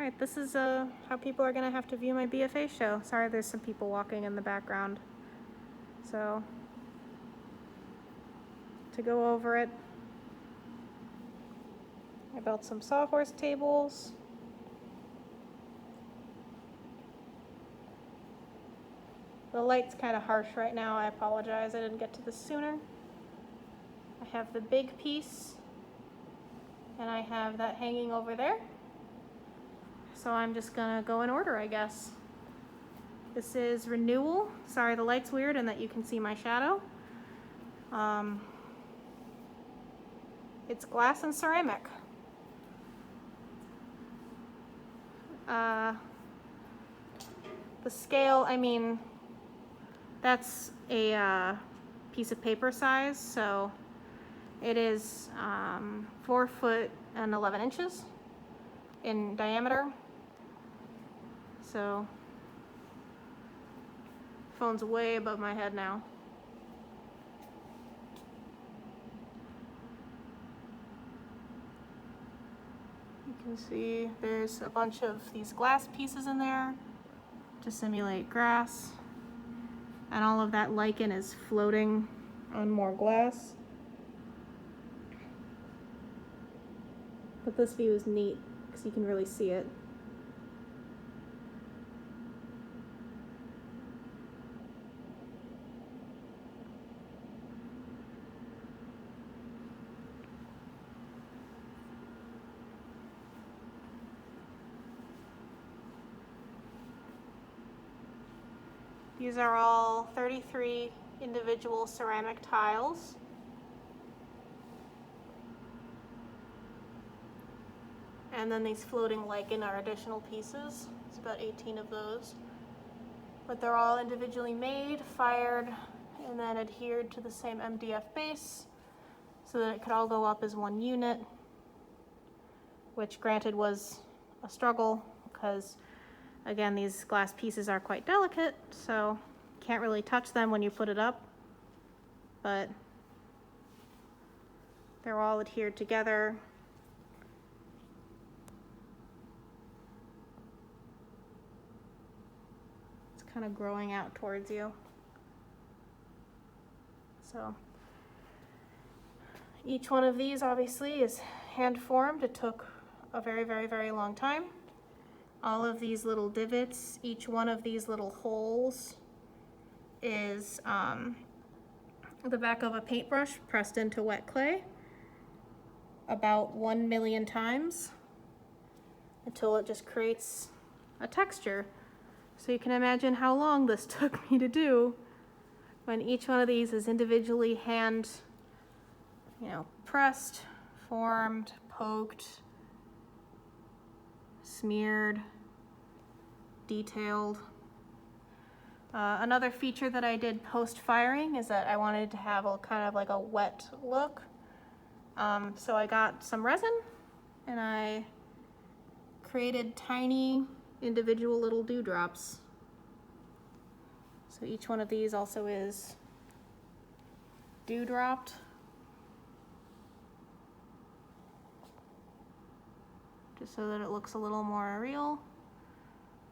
Alright, this is how people are gonna have to view my BFA show. Sorry, there's some people walking in the background. So, to go over it, I built some sawhorse tables. The light's kind of harsh right now. I apologize, I didn't get to this sooner. I have the big piece, and I have that hanging over there. So I'm just gonna go in order, I guess. This is Renewal. Sorry, the light's weird and that you can see my shadow. It's glass and ceramic. The scale, I mean, that's a piece of paper size, so it is 4 foot and 11 inches in diameter. So, phone's way above my head now. You can see there's a bunch of these glass pieces in there to simulate grass. And all of that lichen is floating on more glass. But this view is neat because you can really see it. These are all 33 individual ceramic tiles. And then these floating lichen are additional pieces. It's about 18 of those. But they're all individually made, fired, and then adhered to the same MDF base so that it could all go up as one unit, which granted was a struggle because, again, these glass pieces are quite delicate, so you can't really touch them when you put it up, but they're all adhered together. It's kind of growing out towards you. So each one of these obviously is hand formed. It took a very, very, very long time. All of these little divots, each one of these little holes is the back of a paintbrush pressed into wet clay about 1 million times until it just creates a texture. So you can imagine how long this took me to do when each one of these is individually hand, pressed, formed, poked, smeared, detailed. Another feature that I did post-firing is that I wanted to have a kind of like a wet look. So I got some resin and I created tiny individual little dewdrops. So each one of these also is dewdropped. Just so that it looks a little more real.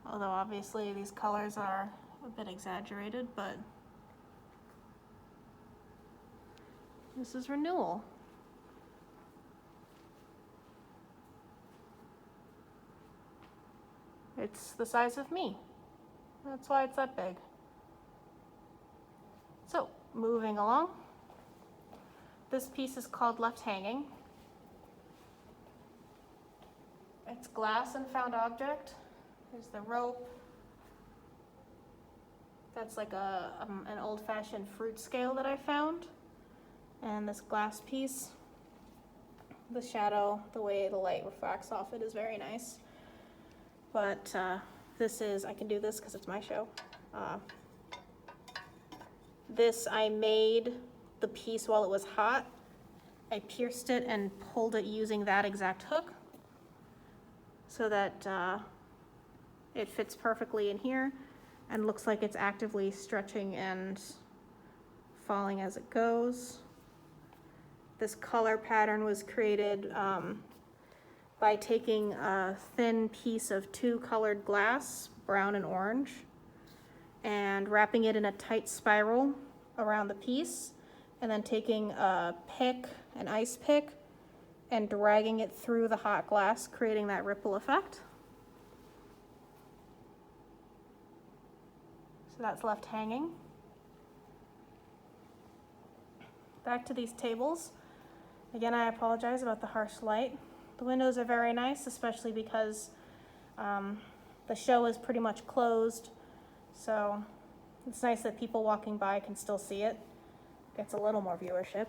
Although obviously these colors are a bit exaggerated, but this is Renewal. It's the size of me. That's why it's that big. So, moving along. This piece is called Left Hanging. It's glass and found object. There's the rope. That's like an old-fashioned fruit scale that I found. And this glass piece. The shadow, the way the light refracts off it is very nice. But this is, I can do this because it's my show. This I made the piece while it was hot. I pierced it and pulled it using that exact hook so that it fits perfectly in here and looks like it's actively stretching and falling as it goes. This color pattern was created by taking a thin piece of two colored glass, brown and orange, and wrapping it in a tight spiral around the piece, and then taking a pick, an ice pick, and dragging it through the hot glass, creating that ripple effect. So that's left hanging. Back to these tables. Again, I apologize about the harsh light. The windows are very nice, especially because the show is pretty much closed. So it's nice that people walking by can still see it. Gets a little more viewership.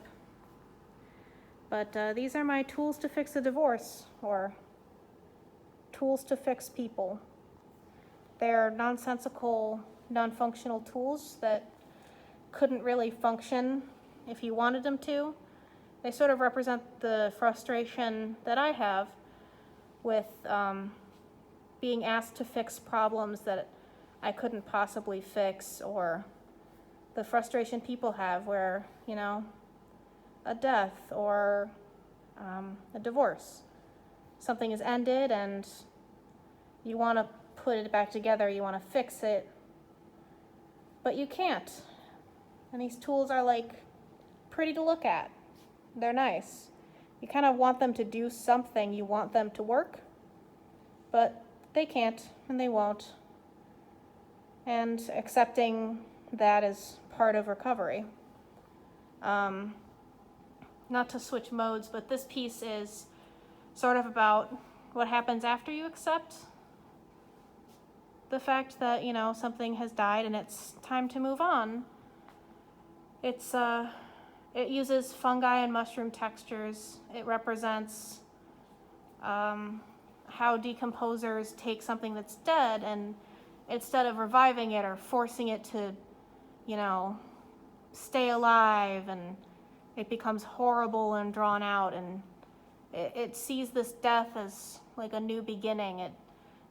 But these are my tools to fix a divorce, or tools to fix people. They're nonsensical, non-functional tools that couldn't really function if you wanted them to. They sort of represent the frustration that I have with being asked to fix problems that I couldn't possibly fix, or the frustration people have where, you know, a death or a divorce. Something is ended and you want to put it back together, you want to fix it, but you can't. And these tools are like pretty to look at. They're nice. You kind of want them to do something, you want them to work, but they can't and they won't. And accepting that is part of recovery. Not to switch modes, but this piece is sort of about what happens after you accept the fact that, you know, something has died and it's time to move on. It uses fungi and mushroom textures. It represents how decomposers take something that's dead, and instead of reviving it or forcing it to, you know, stay alive, and it becomes horrible and drawn out, and it sees this death as like a new beginning. It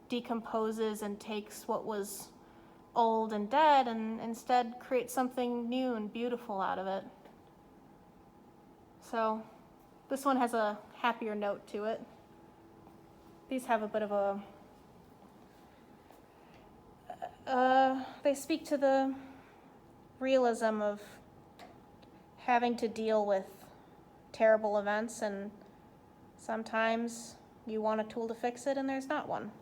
decomposes and takes what was old and dead and instead creates something new and beautiful out of it. So this one has a happier note to it. These have a bit of a, they speak to the realism of having to deal with terrible events, and sometimes you want a tool to fix it and there's not one.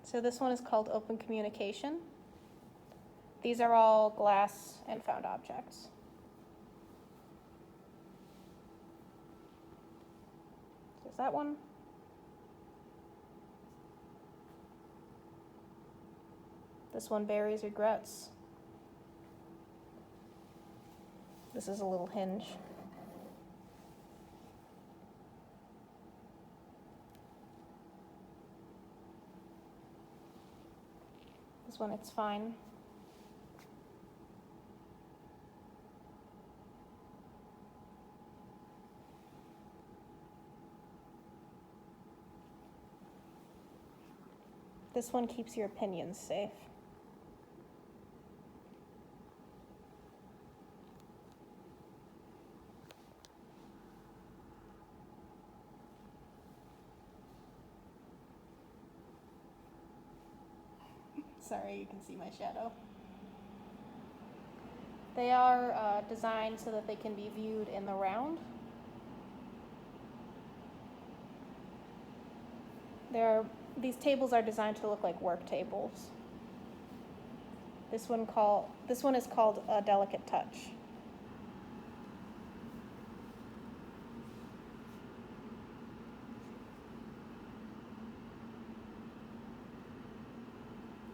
So this one is called Open Communication. These are all glass and found objects. There's that one. This one buries regrets. This is a little hinge. This one, it's fine. This one keeps your opinions safe. Sorry, you can see my shadow. They are designed so that they can be viewed in the round. These tables are designed to look like work tables. This one is called a delicate touch.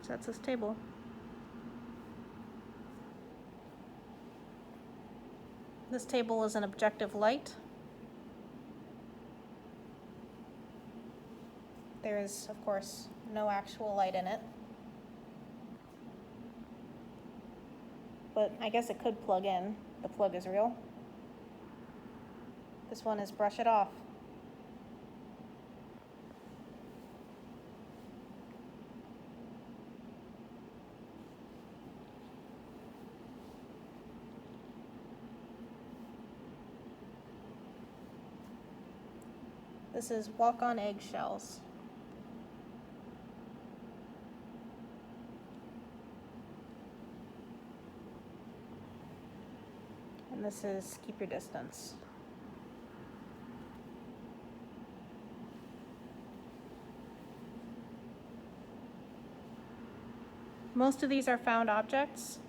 So that's this table. This table is an objective light. There is, of course, no actual light in it. But I guess it could plug in. The plug is real. This one is brush it off. This is Walk on Eggshells. And this is Keep Your Distance. Most of these are found objects.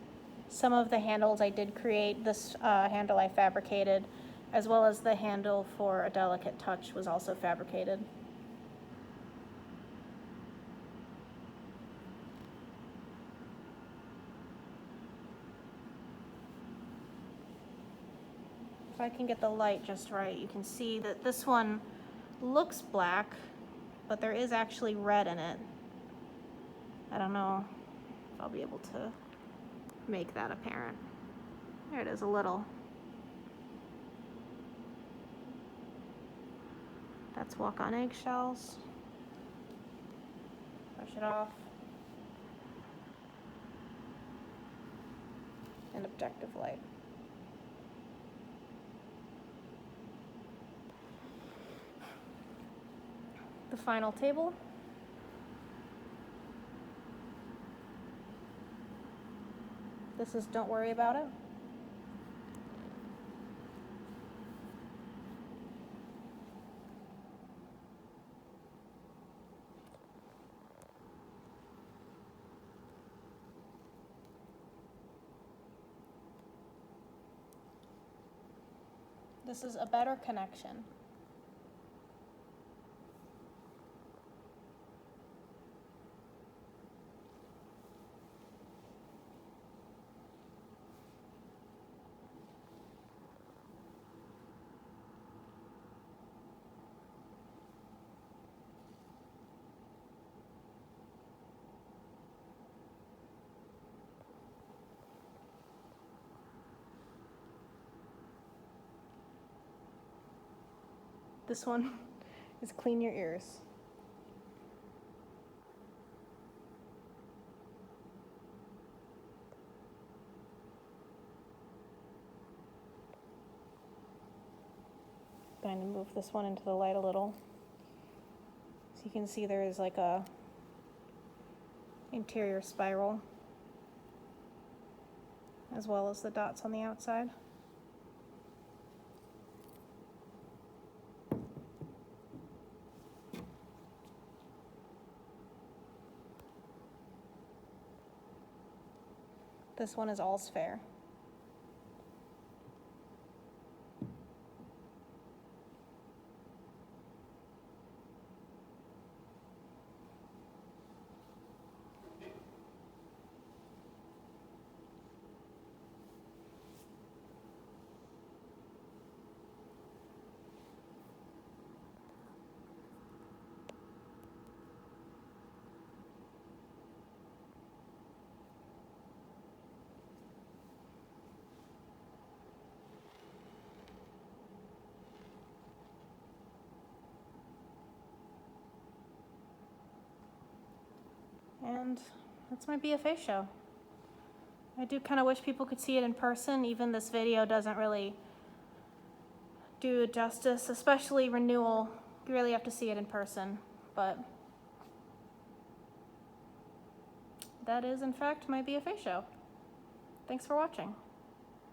Some of the handles I did create. This handle I fabricated, as well as the handle for A Delicate Touch was also fabricated. If I can get the light just right, you can see that this one looks black, but there is actually red in it. I don't know if I'll be able to make that apparent. There it is, a little. That's Walk on Eggshells. Brush it off. And Objective Light. The final table. This is Don't Worry About It. This is A Better Connection. This one is Clean Your Ears. I'm going to move this one into the light a little. So you can see there is like a interior spiral, as well as the dots on the outside. This one is All's Fair. And that's my BFA show. I do kind of wish people could see it in person. Even this video doesn't really do it justice, especially renewal. You really have to see it in person. But that is, in fact, my BFA show. Thanks for watching.